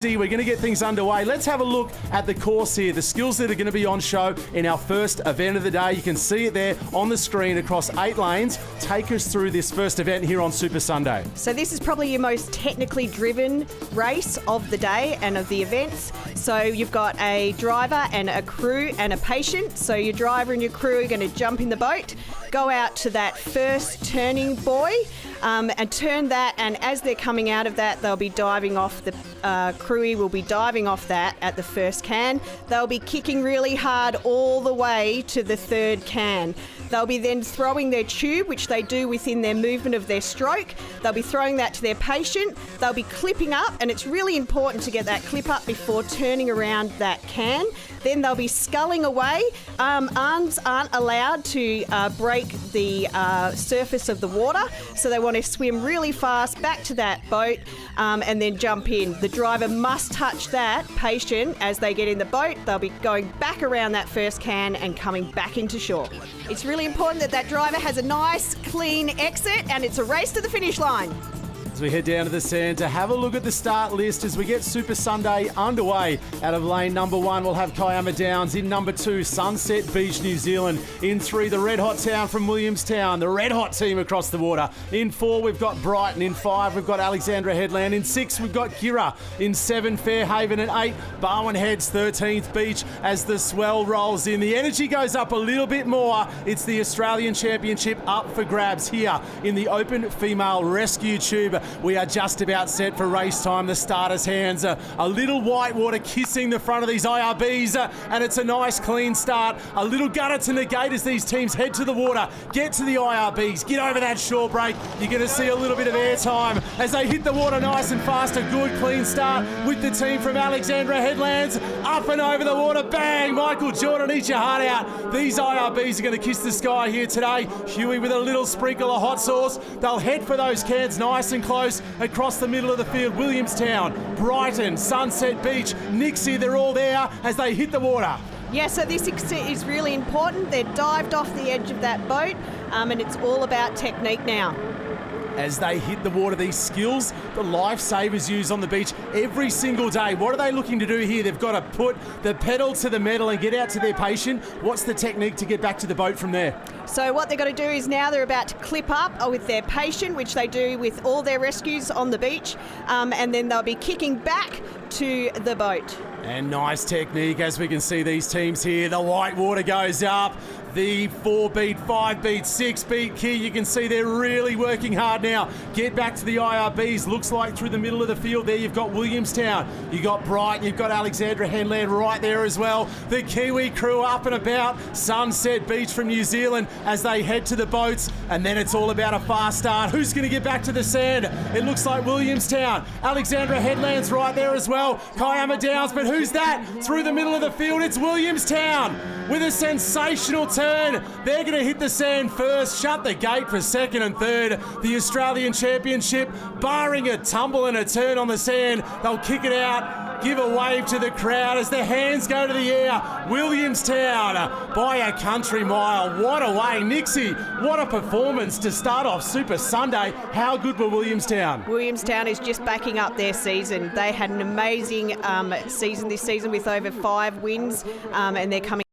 We're going to get things underway. Let's have a look at the course here, the skills that are going to be on show in our first event of the day. You can see it there on the screen across 8 lanes. Take us through this first event here on Super Sunday. So this is probably your most technically driven race of the day and of the events. So you've got a driver and a crew and a patient. So your driver and your crew are going to jump in the boat, go out to that first turning buoy, and turn that, and as they're coming out of that, they'll be diving off, the crewie will be diving off that at the first can. They'll be kicking really hard all the way to the third can. They'll be then throwing their tube, which they do within their movement of their stroke. They'll be throwing that to their patient. They'll be clipping up, and it's really important to get that clip up before turning around that can. Then they'll be sculling away. Arms aren't allowed to break the surface of the water, so they want to swim really fast back to that boat and then jump in. The driver must touch that patient as they get in the boat. They'll be going back around that first can and coming back into shore. It's really important that that driver has a nice, clean exit, and it's a race to the finish line. As we head down to the sand to have a look at the start list as we get Super Sunday underway. Out of lane number 1, we'll have Kiama Downs. In number 2, Sunset Beach, New Zealand. In 3, the Red Hot Town from Williamstown, the Red Hot team across the water. In 4, we've got Brighton. In 5, we've got Alexandra Headland. In 6, we've got Gira. In 7, Fairhaven. And 8, Barwon Heads, 13th Beach as the swell rolls in. The energy goes up a little bit more. It's the Australian Championship up for grabs here in the Open Female Rescue Tube. We are just about set for race time. The starters' hands, a little white water kissing the front of these IRBs, and it's a nice clean start. A little gutter to negate as these teams head to the water, get to the IRBs, get over that shore break. You're going to see a little bit of air time as they hit the water nice and fast. A good clean start with the team from Alexandra Headlands. Up and over the water, bang! Michael Jordan, eat your heart out. These IRBs are going to kiss the sky here today. Huey with a little sprinkle of hot sauce. They'll head for those cans nice and close across the middle of the field. Williamstown, Brighton, Sunset Beach, Nixie, they're all there as they hit the water. Yeah, so this is really important. They're dived off the edge of that boat, and it's all about technique now. As they hit the water, these skills the lifesavers use on the beach every single day. What are they looking to do here? They've got to put the pedal to the metal and get out to their patient. What's the technique to get back to the boat from there? So what they've got to do is now they're about to clip up with their patient, which they do with all their rescues on the beach, and then they'll be kicking back to the boat. And nice technique as we can see these teams here. The white water goes up. The 4-beat, 5-beat, 6-beat key. You can see they're really working hard now. Get back to the IRBs. Looks like through the middle of the field there you've got Williamstown. You've got Brighton. You've got Alexandra Headland right there as well. The Kiwi crew up and about. Sunset Beach from New Zealand as they head to the boats. And then it's all about a fast start. Who's going to get back to the sand? It looks like Williamstown. Alexandra Headland's right there as well. Kiama Downs, but who's that? Through the middle of the field, it's Williamstown with a sensational turn. They're going to hit the sand first, shut the gate for second and third. The Australian Championship, barring a tumble and a turn on the sand, they'll kick it out, give a wave to the crowd as their hands go to the air. Williamstown by a country mile. What a way. Nixie, what a performance to start off Super Sunday. How good were Williamstown? Williamstown is just backing up their season. They had an amazing season this season with over 5 wins, and they're coming